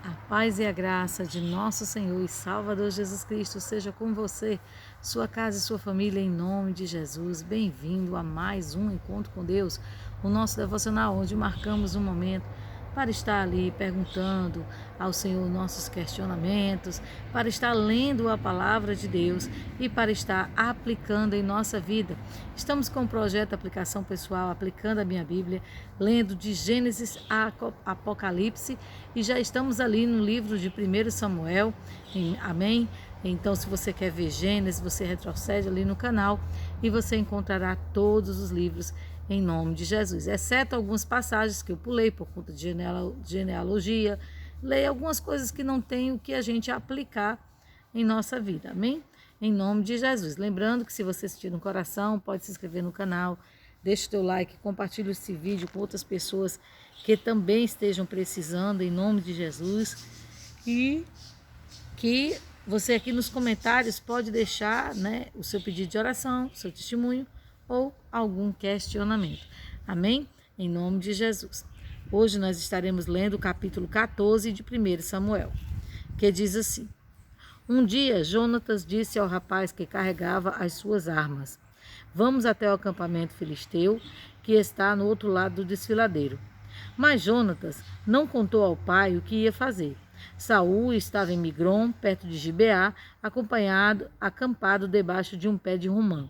A paz e a graça de nosso Senhor e Salvador Jesus Cristo seja com você, sua casa e sua família, em nome de Jesus. Bem-vindo a mais um encontro com Deus, o nosso devocional, onde marcamos um momento para estar ali perguntando ao Senhor nossos questionamentos, para estar lendo a palavra de Deus e para estar aplicando em nossa vida. Estamos com o projeto Aplicação Pessoal, aplicando a minha Bíblia, lendo de Gênesis a Apocalipse, e já estamos ali no livro de 1 Samuel, amém? Então, se você quer ver Gênesis, você retrocede ali no canal e você encontrará todos os livros em nome de Jesus, exceto algumas passagens que eu pulei por conta de genealogia. Leia algumas coisas que não tem o que a gente aplicar em nossa vida, amém? Em nome de Jesus. Lembrando que se você sentir no coração, pode se inscrever no canal, deixe o teu like, compartilhe esse vídeo com outras pessoas que também estejam precisando, em nome de Jesus. E que você aqui nos comentários pode deixar, o seu pedido de oração, seu testemunho ou algum questionamento. Amém? Em nome de Jesus. Hoje nós estaremos lendo o capítulo 14 de 1 Samuel, que diz assim: Um dia, Jonatas disse ao rapaz que carregava as suas armas: Vamos até o acampamento filisteu, que está no outro lado do desfiladeiro. Mas Jonatas não contou ao pai o que ia fazer. Saul estava em Migron, perto de Gibeá, acampado debaixo de um pé de romã.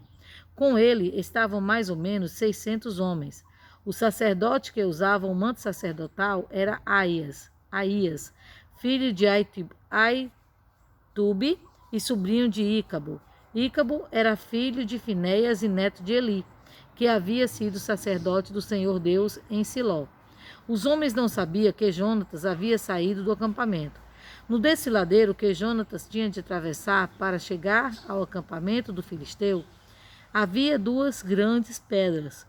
Com ele estavam mais ou menos 600 homens. O sacerdote que usava o manto sacerdotal era Aías, filho de Aitube e sobrinho de Ícabo. Ícabo era filho de Finéias e neto de Eli, que havia sido sacerdote do Senhor Deus em Siló. Os homens não sabiam que Jonatas havia saído do acampamento. No desfiladeiro que Jonatas tinha de atravessar para chegar ao acampamento do filisteu, havia duas grandes pedras,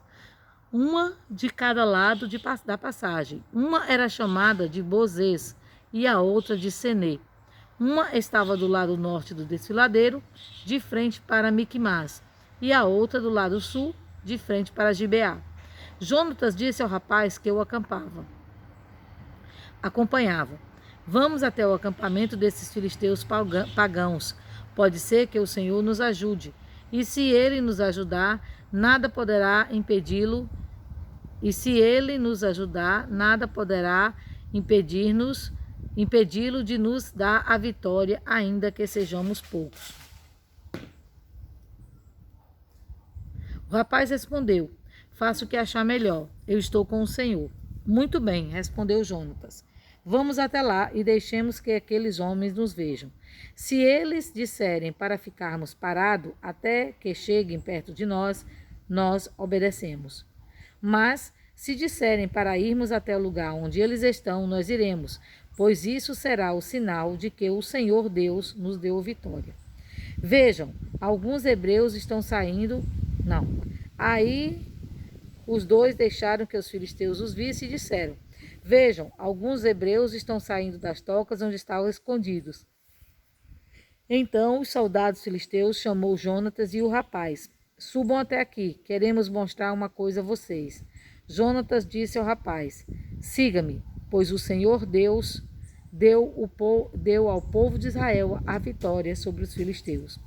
uma de cada lado da passagem. Uma era chamada de Bozês e a outra de Senê. Uma estava do lado norte do desfiladeiro, de frente para Miquimás, e a outra do lado sul, de frente para Gibeá. Jonatas disse ao rapaz que o acompanhava: Vamos até o acampamento desses filisteus pagãos. Pode ser que o Senhor nos ajude. E se ele nos ajudar, nada poderá impedi-lo. E se ele nos ajudar, nada poderá impedi-lo de nos dar a vitória, ainda que sejamos poucos. O rapaz respondeu: Faça o que achar melhor. Eu estou com o Senhor. Muito bem, respondeu Jonatas. Vamos até lá e deixemos que aqueles homens nos vejam. Se eles disserem para ficarmos parados até que cheguem perto de nós, nós obedecemos. Mas se disserem para irmos até o lugar onde eles estão, nós iremos, pois isso será o sinal de que o Senhor Deus nos deu vitória. Vejam, alguns hebreus estão saindo. Não. Aí os dois deixaram que os filisteus os vissem e disseram: Vejam, alguns hebreus estão saindo das tocas onde estavam escondidos. Então os soldados filisteus chamou Jonatas e o rapaz: Subam até aqui, queremos mostrar uma coisa a vocês. Jonatas disse ao rapaz: Siga-me, pois o Senhor Deus deu ao povo de Israel a vitória sobre os filisteus.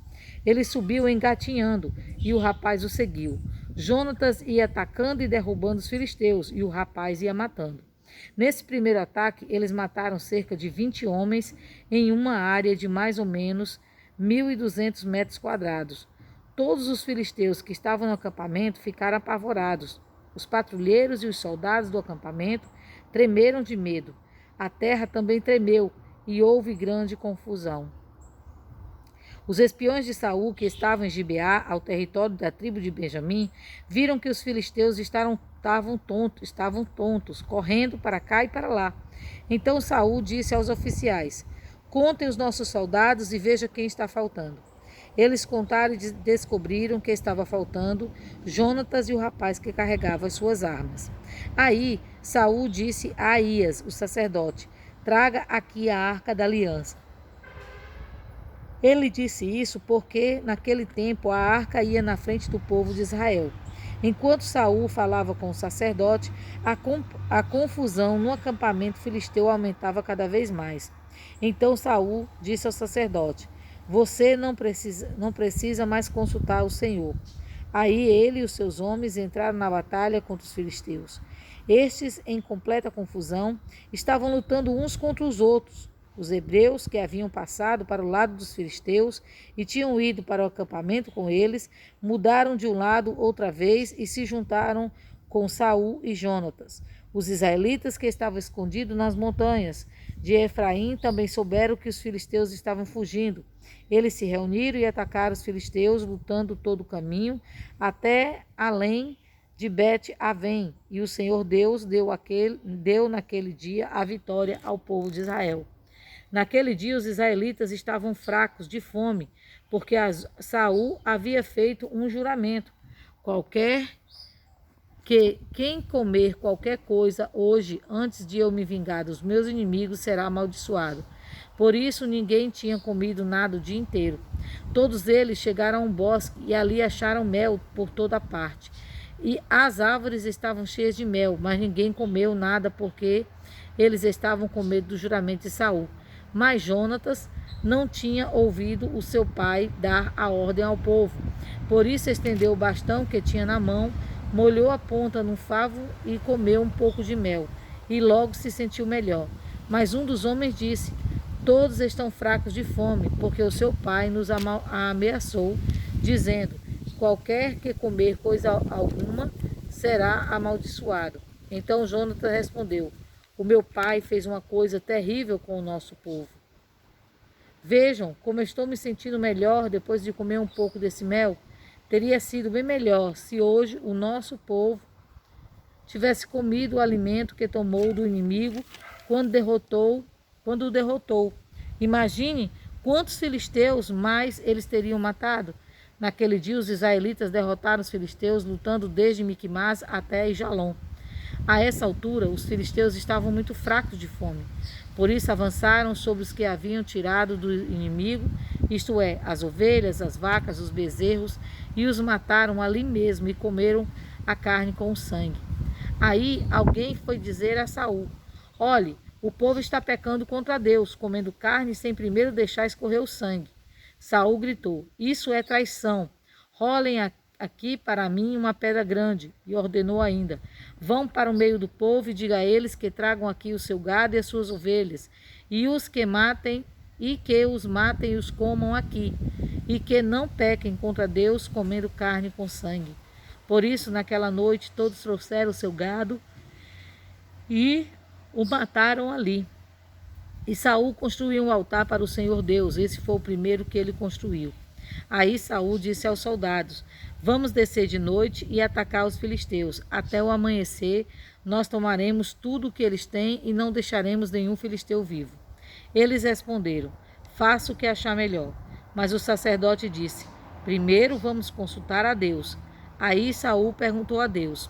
Ele subiu engatinhando e o rapaz o seguiu. Jonatas ia atacando e derrubando os filisteus e o rapaz ia matando. Nesse primeiro ataque, eles mataram cerca de 20 homens em uma área de mais ou menos 1.200 metros quadrados. Todos os filisteus que estavam no acampamento ficaram apavorados. Os patrulheiros e os soldados do acampamento tremeram de medo. A terra também tremeu e houve grande confusão. Os espiões de Saul, que estavam em Gibeá, ao território da tribo de Benjamim, viram que os filisteus estavam tontos, correndo para cá e para lá. Então Saul disse aos oficiais: Contem os nossos soldados e vejam quem está faltando. Eles contaram e descobriram que estava faltando Jonatas e o rapaz que carregava as suas armas. Aí Saul disse a Aías, o sacerdote: Traga aqui a arca da aliança. Ele disse isso porque, naquele tempo, a arca ia na frente do povo de Israel. Enquanto Saul falava com o sacerdote, a confusão no acampamento filisteu aumentava cada vez mais. Então Saul disse ao sacerdote: Você não precisa mais consultar o Senhor. Aí ele e os seus homens entraram na batalha contra os filisteus. Estes, em completa confusão, estavam lutando uns contra os outros. Os hebreus, que haviam passado para o lado dos filisteus e tinham ido para o acampamento com eles, mudaram de um lado outra vez e se juntaram com Saul e Jonatas. Os israelitas que estavam escondidos nas montanhas de Efraim também souberam que os filisteus estavam fugindo. Eles se reuniram e atacaram os filisteus, lutando todo o caminho, até além de Bet-Avém, e o Senhor Deus deu naquele dia a vitória ao povo de Israel. Naquele dia os israelitas estavam fracos de fome, porque Saul havia feito um juramento: quem comer qualquer coisa hoje, antes de eu me vingar dos meus inimigos, será amaldiçoado. Por isso ninguém tinha comido nada o dia inteiro. Todos eles chegaram a um bosque e ali acharam mel por toda parte. E as árvores estavam cheias de mel, mas ninguém comeu nada porque eles estavam com medo do juramento de Saul. Mas Jonatas não tinha ouvido o seu pai dar a ordem ao povo. Por isso estendeu o bastão que tinha na mão, molhou a ponta num favo e comeu um pouco de mel. E logo se sentiu melhor. Mas um dos homens disse: Todos estão fracos de fome, porque o seu pai nos ameaçou, dizendo: Qualquer que comer coisa alguma será amaldiçoado. Então Jonatas respondeu: O meu pai fez uma coisa terrível com o nosso povo. Vejam como estou me sentindo melhor depois de comer um pouco desse mel. Teria sido bem melhor se hoje o nosso povo tivesse comido o alimento que tomou do inimigo quando o derrotou. Imagine quantos filisteus mais eles teriam matado. Naquele dia os israelitas derrotaram os filisteus, lutando desde Miquimás até Jalom. A essa altura, os filisteus estavam muito fracos de fome. Por isso avançaram sobre os que haviam tirado do inimigo, isto é, as ovelhas, as vacas, os bezerros, e os mataram ali mesmo e comeram a carne com o sangue. Aí alguém foi dizer a Saul: Olhe, o povo está pecando contra Deus, comendo carne sem primeiro deixar escorrer o sangue. Saul gritou: Isso é traição. Rolem aqui para mim uma pedra grande. E ordenou ainda: Vão para o meio do povo e diga a eles que tragam aqui o seu gado e as suas ovelhas, e que os matem e os comam aqui, e que não pequem contra Deus comendo carne com sangue. Por isso, naquela noite, todos trouxeram o seu gado e o mataram ali. E Saul construiu um altar para o Senhor Deus. Esse foi o primeiro que ele construiu. Aí Saul disse aos soldados: Vamos descer de noite e atacar os filisteus. Até o amanhecer, nós tomaremos tudo o que eles têm e não deixaremos nenhum filisteu vivo. Eles responderam: Faça o que achar melhor. Mas o sacerdote disse: Primeiro vamos consultar a Deus. Aí Saul perguntou a Deus: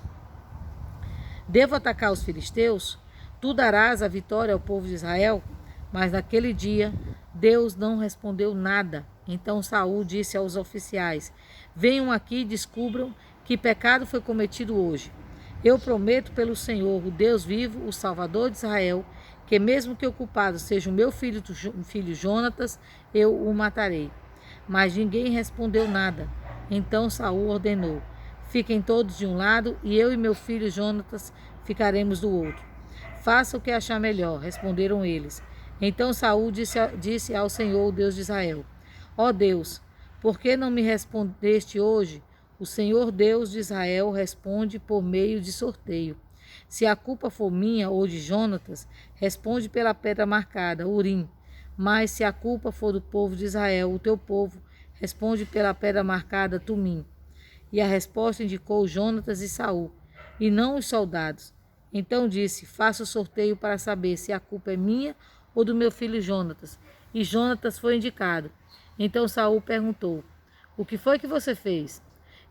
Devo atacar os filisteus? Tu darás a vitória ao povo de Israel? Mas naquele dia Deus não respondeu nada. Então Saul disse aos oficiais: Venham aqui e descubram que pecado foi cometido hoje. Eu prometo pelo Senhor, o Deus vivo, o Salvador de Israel, que mesmo que o culpado seja o meu filho Jonatas, eu o matarei. Mas ninguém respondeu nada. Então Saul ordenou: Fiquem todos de um lado e eu e meu filho Jonatas ficaremos do outro. Faça o que achar melhor, responderam eles. Então Saul disse ao Senhor, o Deus de Israel: Ó Deus, por que não me respondeste hoje? O Senhor Deus de Israel responde por meio de sorteio. Se a culpa for minha ou de Jonatas, responde pela pedra marcada, Urim. Mas se a culpa for do povo de Israel, o teu povo, responde pela pedra marcada, Tumim. E a resposta indicou Jonatas e Saul, e não os soldados. Então disse: Faça o sorteio para saber se a culpa é minha ou do meu filho Jonatas. E Jonatas foi indicado. Então Saul perguntou: O que foi que você fez?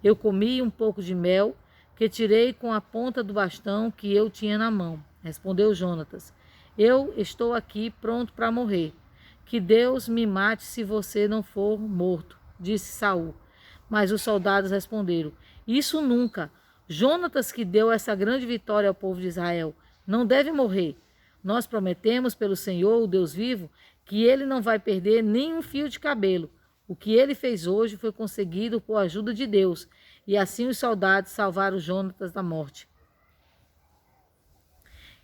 Eu comi um pouco de mel que tirei com a ponta do bastão que eu tinha na mão, respondeu Jonatas. Eu estou aqui pronto para morrer. Que Deus me mate se você não for morto, disse Saul. Mas os soldados responderam: Isso nunca. Jonatas, que deu essa grande vitória ao povo de Israel, não deve morrer. Nós prometemos pelo Senhor, o Deus vivo, que ele não vai perder nem um fio de cabelo. O que ele fez hoje foi conseguido por ajuda de Deus, e assim os soldados salvaram Jonatas da morte.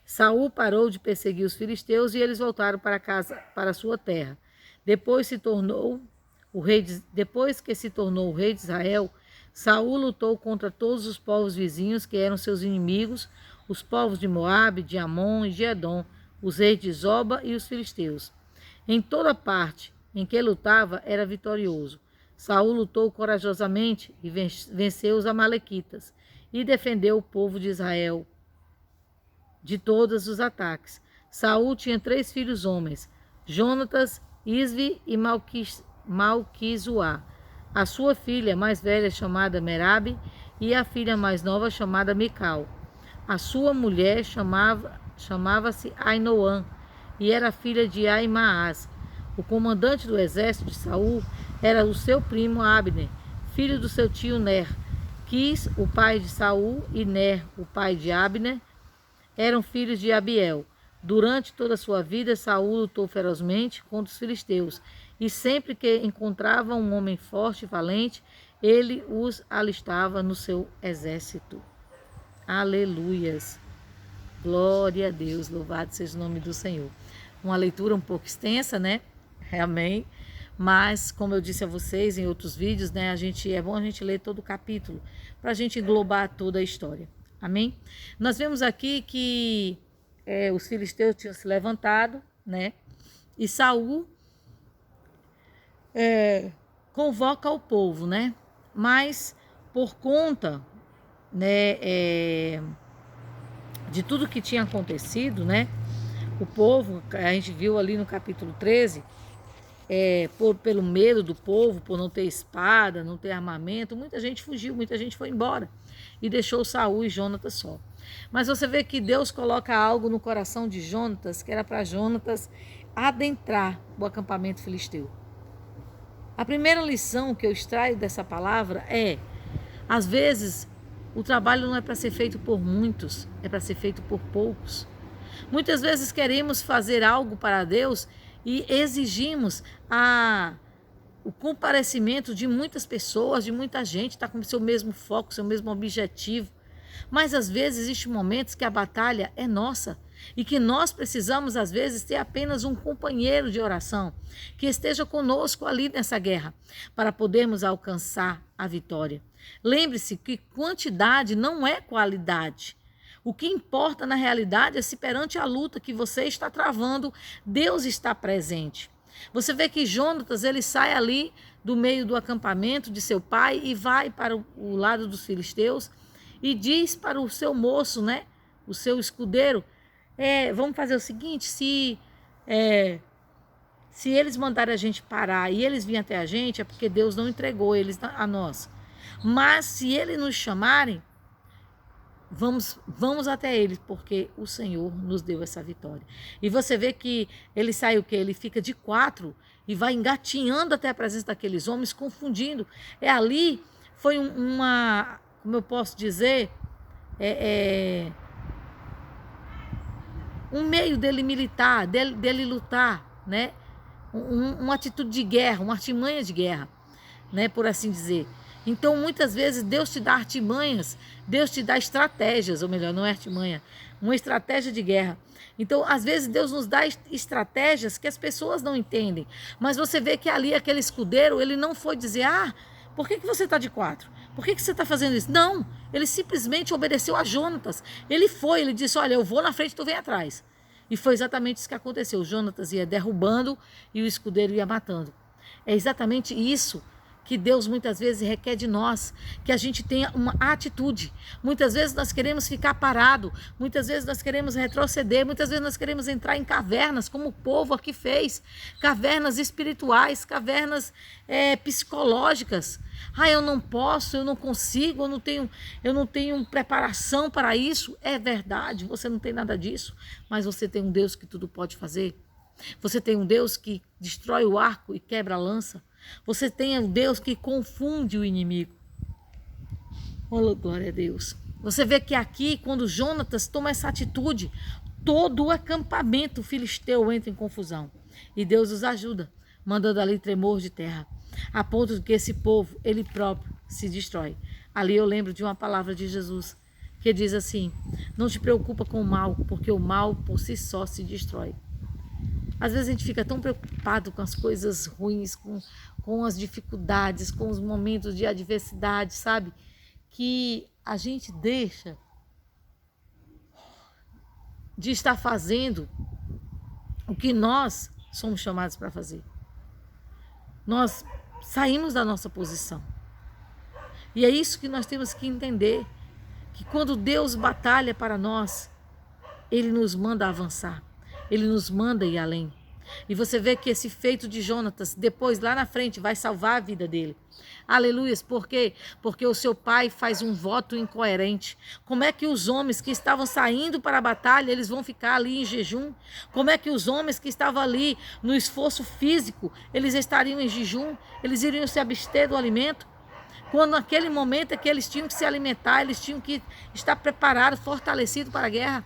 Saul parou de perseguir os filisteus e eles voltaram para casa, para sua terra. Depois que se tornou o rei de Israel, Saul lutou contra todos os povos vizinhos que eram seus inimigos, os povos de Moabe, de Amon e de Edom, os reis de Zoba e os filisteus. Em toda parte em que lutava era vitorioso. Saul lutou corajosamente e venceu os amalequitas e defendeu o povo de Israel de todos os ataques. Saul tinha 3 filhos homens, Jonatas, Isvi e Malquizuá. A sua filha mais velha chamada Merabe e a filha mais nova chamada Mical. A sua mulher chamava-se Ainoã e era filha de Aimaas. O comandante do exército de Saul era o seu primo Abner, filho do seu tio Ner. Quis, o pai de Saul, e Ner, o pai de Abner, eram filhos de Abiel. Durante toda a sua vida, Saul lutou ferozmente contra os filisteus, e sempre que encontrava um homem forte e valente, ele os alistava no seu exército. Aleluias! Glória a Deus, louvado seja o nome do Senhor. Uma leitura um pouco extensa, né? Amém. Mas, como eu disse a vocês em outros vídeos, né? É bom a gente ler todo o capítulo, para a gente englobar toda a história. Amém? Nós vemos aqui que os filisteus tinham se levantado, né? E Saul convoca o povo, né? Mas por conta, né, de tudo que tinha acontecido, né? O povo, a gente viu ali no capítulo 13, pelo medo do povo, por não ter espada, não ter armamento, muita gente fugiu, muita gente foi embora e deixou Saul e Jonatas só. Mas você vê que Deus coloca algo no coração de Jonatas, que era para Jonatas adentrar o acampamento filisteu. A primeira lição que eu extraio dessa palavra às vezes, o trabalho não é para ser feito por muitos, é para ser feito por poucos. Muitas vezes queremos fazer algo para Deus e exigimos o comparecimento de muitas pessoas, de muita gente, está com o seu mesmo foco, seu mesmo objetivo. Mas às vezes existem momentos que a batalha é nossa e que nós precisamos às vezes ter apenas um companheiro de oração que esteja conosco ali nessa guerra para podermos alcançar a vitória. Lembre-se que quantidade não é qualidade. O que importa na realidade é se perante a luta que você está travando, Deus está presente. Você vê que Jonatas, ele sai ali do meio do acampamento de seu pai e vai para o lado dos filisteus e diz para o seu moço, né, o seu escudeiro, vamos fazer o seguinte, se eles mandarem a gente parar e eles virem até a gente, é porque Deus não entregou eles a nós. Mas se eles nos chamarem, vamos até eles, porque o Senhor nos deu essa vitória. E você vê que ele sai o quê? Ele fica de 4 e vai engatinhando até a presença daqueles homens, confundindo. Ali foi como eu posso dizer, um meio dele militar, dele lutar, né? Uma atitude de guerra, uma artimanha de guerra, né? Por assim dizer. Então, muitas vezes, Deus te dá artimanhas, Deus te dá estratégias, ou melhor, não é artimanha, uma estratégia de guerra. Então, às vezes, Deus nos dá estratégias que as pessoas não entendem. Mas você vê que ali, aquele escudeiro, ele não foi dizer, por que você está de 4? Por que você está fazendo isso? Não, ele simplesmente obedeceu a Jonatas. Ele disse, olha, eu vou na frente, tu vem atrás. E foi exatamente isso que aconteceu. O Jonatas ia derrubando e o escudeiro ia matando. É exatamente isso que Deus muitas vezes requer de nós, que a gente tenha uma atitude. Muitas vezes nós queremos ficar parado, muitas vezes nós queremos retroceder, muitas vezes nós queremos entrar em cavernas, como o povo aqui fez, cavernas espirituais, cavernas psicológicas. Eu não posso, eu não consigo, eu não tenho preparação para isso. É verdade, você não tem nada disso, mas você tem um Deus que tudo pode fazer. Você tem um Deus que destrói o arco e quebra a lança. Você tem um Deus que confunde o inimigo. Oh, glória a Deus. Você vê que aqui, quando Jonatas toma essa atitude, todo o acampamento filisteu entra em confusão. E Deus os ajuda, mandando ali tremor de terra, a ponto de que esse povo, ele próprio, se destrói. Ali eu lembro de uma palavra de Jesus, que diz assim: não te preocupa com o mal, porque o mal por si só se destrói. Às vezes a gente fica tão preocupado com as coisas ruins, com as dificuldades, com os momentos de adversidade, sabe? Que a gente deixa de estar fazendo o que nós somos chamados para fazer. Nós saímos da nossa posição. E é isso que nós temos que entender, que quando Deus batalha para nós, Ele nos manda avançar, Ele nos manda ir além. E você vê que esse feito de Jonatas, depois lá na frente, vai salvar a vida dele. Aleluias, por quê? Porque o seu pai faz um voto incoerente. Como é que os homens que estavam saindo para a batalha, eles vão ficar ali em jejum? Como é que os homens que estavam ali no esforço físico, eles estariam em jejum? Eles iriam se abster do alimento? Quando naquele momento é que eles tinham que se alimentar, eles tinham que estar preparados, fortalecidos para a guerra.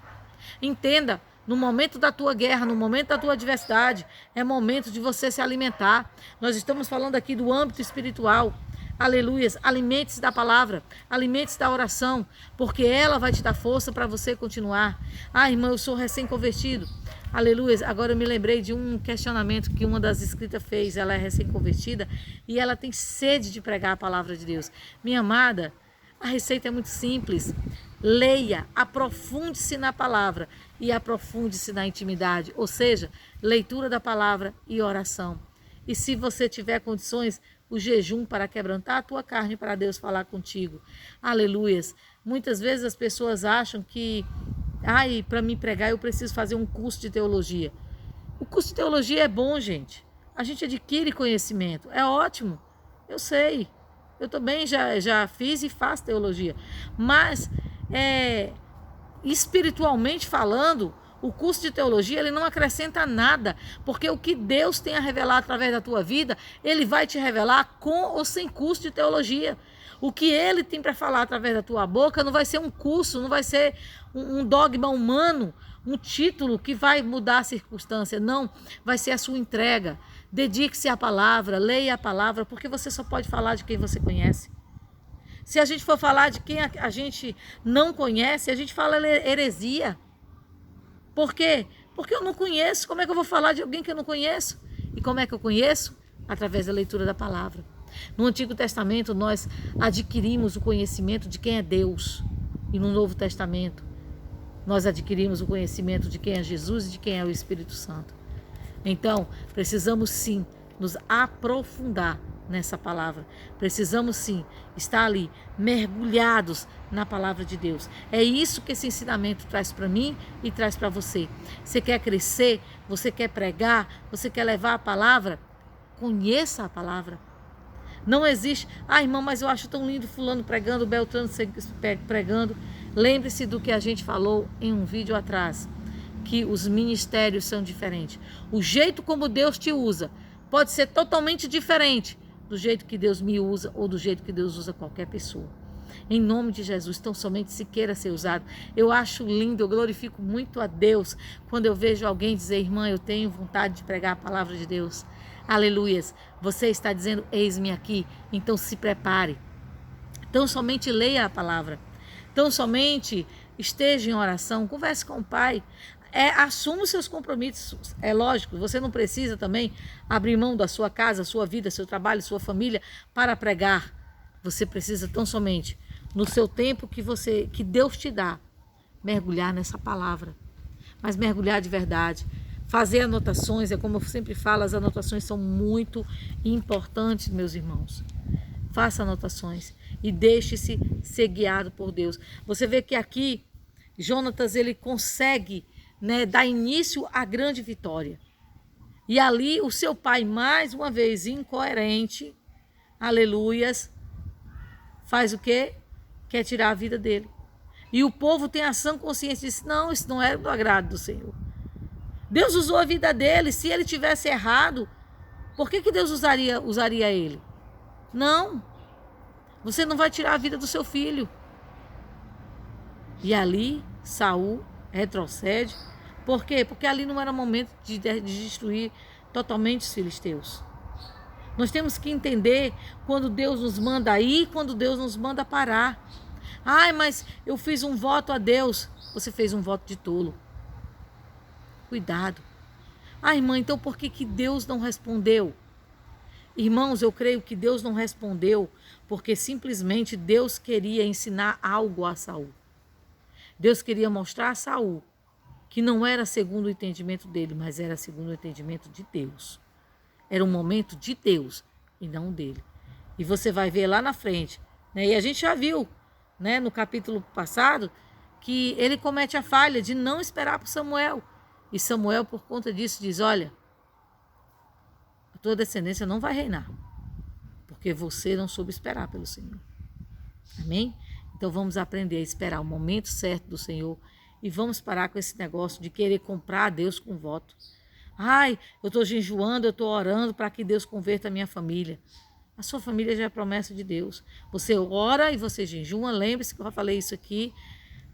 Entenda, no momento da tua guerra, no momento da tua adversidade, é momento de você se alimentar. Nós estamos falando aqui do âmbito espiritual. Aleluias, alimente-se da palavra, alimente-se da oração, porque ela vai te dar força para você continuar. Ah, irmã, eu sou recém-convertido. Aleluias, agora eu me lembrei de um questionamento que uma das inscritas fez. Ela é recém-convertida e ela tem sede de pregar a palavra de Deus. Minha amada, a receita é muito simples. Leia, aprofunde-se na palavra e aprofunde-se na intimidade, ou seja, leitura da palavra e oração. E se você tiver condições, o jejum para quebrantar a tua carne para Deus falar contigo. Aleluias. Muitas vezes as pessoas acham que, para me pregar eu preciso fazer um curso de teologia. O curso de teologia é bom, gente. A gente adquire conhecimento, é ótimo. Eu sei. Eu também já fiz e faço teologia. Mas, espiritualmente falando, o curso de teologia ele não acrescenta nada, porque o que Deus tem a revelar através da tua vida, Ele vai te revelar com ou sem curso de teologia. O que Ele tem para falar através da tua boca não vai ser um curso, não vai ser um dogma humano, um título que vai mudar a circunstância. Não, vai ser a sua entrega. Dedique-se à palavra, leia a palavra, porque você só pode falar de quem você conhece. Se a gente for falar de quem a gente não conhece, a gente fala heresia. Por quê? Porque eu não conheço. Como é que eu vou falar de alguém que eu não conheço? E como é que eu conheço? Através da leitura da palavra. No Antigo Testamento, nós adquirimos o conhecimento de quem é Deus. E no Novo Testamento, nós adquirimos o conhecimento de quem é Jesus e de quem é o Espírito Santo. Então, precisamos sim nos aprofundar nessa palavra. Precisamos sim estar ali, mergulhados na palavra de Deus. É isso que esse ensinamento traz para mim e traz para você. Você quer crescer? Você quer pregar? Você quer levar a palavra? Conheça a palavra. Não existe, irmão, mas eu acho tão lindo fulano pregando, Beltrano pregando. Lembre-se do que a gente falou em um vídeo atrás, que os ministérios são diferentes. O jeito como Deus te usa pode ser totalmente diferente do jeito que Deus me usa ou do jeito que Deus usa qualquer pessoa. Em nome de Jesus, tão somente se queira ser usado. Eu acho lindo, eu glorifico muito a Deus quando eu vejo alguém dizer: irmã, eu tenho vontade de pregar a palavra de Deus. Aleluias. Você está dizendo: eis-me aqui. Então se prepare. Tão somente leia a palavra. Tão somente esteja em oração. Converse com o Pai. Assuma os seus compromissos. É lógico, você não precisa também abrir mão da sua casa, sua vida, seu trabalho, sua família para pregar. Você precisa tão somente, no seu tempo que Deus te dá, mergulhar nessa palavra. Mas mergulhar de verdade. Fazer anotações, como eu sempre falo, as anotações são muito importantes, meus irmãos. Faça anotações e deixe-se ser guiado por Deus. Você vê que aqui, Jonatas, ele consegue dar início à grande vitória. E ali o seu pai, mais uma vez, incoerente, aleluias, faz o quê? Quer tirar a vida dele. E o povo tem a sã consciência e diz: não, isso não era do agrado do Senhor. Deus usou a vida dele. Se ele tivesse errado, por que Deus usaria ele? Não. Você não vai tirar a vida do seu filho. E ali Saul retrocede. Por quê? Porque ali não era momento de destruir totalmente os filisteus. Nós temos que entender quando Deus nos manda ir e quando Deus nos manda parar. Ai, mas eu fiz um voto a Deus. Você fez um voto de tolo. Cuidado. Ai, irmã, então por que Deus não respondeu? Irmãos, eu creio que Deus não respondeu porque simplesmente Deus queria ensinar algo a Saul. Deus queria mostrar a Saul que não era segundo o entendimento dele, mas era segundo o entendimento de Deus. Era um momento de Deus e não dele. E você vai ver lá na frente, né? E a gente já viu, né, no capítulo passado, que ele comete a falha de não esperar por Samuel. E Samuel, por conta disso, diz: olha, a tua descendência não vai reinar, porque você não soube esperar pelo Senhor. Amém? Então vamos aprender a esperar o momento certo do Senhor e vamos parar com esse negócio de querer comprar a Deus com voto. Ai, eu estou jejuando, eu estou orando para que Deus converta a minha família. A sua família já é promessa de Deus. Você ora e você jejua. Lembre-se que eu já falei isso aqui.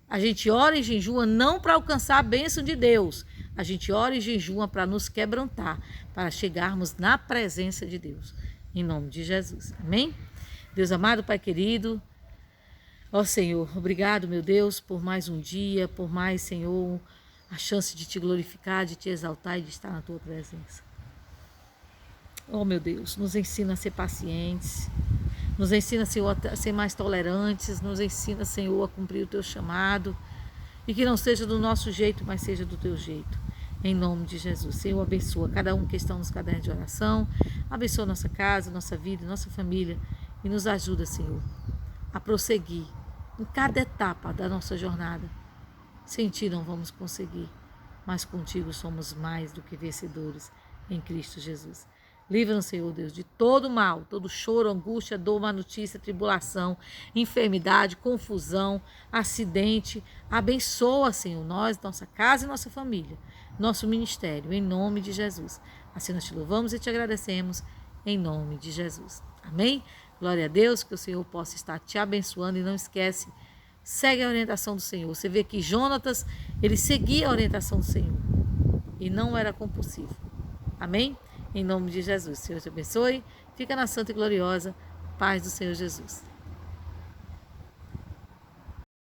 A gente ora e jejua não para alcançar a bênção de Deus. A gente ora e jejua para nos quebrantar, para chegarmos na presença de Deus. Em nome de Jesus. Amém? Deus amado, Pai querido, ó Senhor, obrigado, meu Deus, por mais um dia, por mais, Senhor, a chance de te glorificar, de te exaltar e de estar na tua presença. Oh, meu Deus, nos ensina a ser pacientes, nos ensina, Senhor, a ser mais tolerantes, nos ensina, Senhor, a cumprir o teu chamado e que não seja do nosso jeito, mas seja do teu jeito. Em nome de Jesus. Senhor, abençoa cada um que está nos cadernos de oração, abençoa nossa casa, nossa vida, nossa família e nos ajuda, Senhor, a prosseguir em cada etapa da nossa jornada. Sem ti não vamos conseguir, mas contigo somos mais do que vencedores em Cristo Jesus. Livra-nos, Senhor Deus, de todo mal, todo choro, angústia, dor, má notícia, tribulação, enfermidade, confusão, acidente. Abençoa, Senhor, nós, nossa casa e nossa família, nosso ministério, em nome de Jesus. Assim nós te louvamos e te agradecemos, em nome de Jesus. Amém? Glória a Deus, que o Senhor possa estar te abençoando e não esquece, segue a orientação do Senhor. Você vê que Jonatas, ele seguia a orientação do Senhor e não era compulsivo. Amém? Em nome de Jesus. Senhor te abençoe. Fica na santa e gloriosa paz do Senhor Jesus.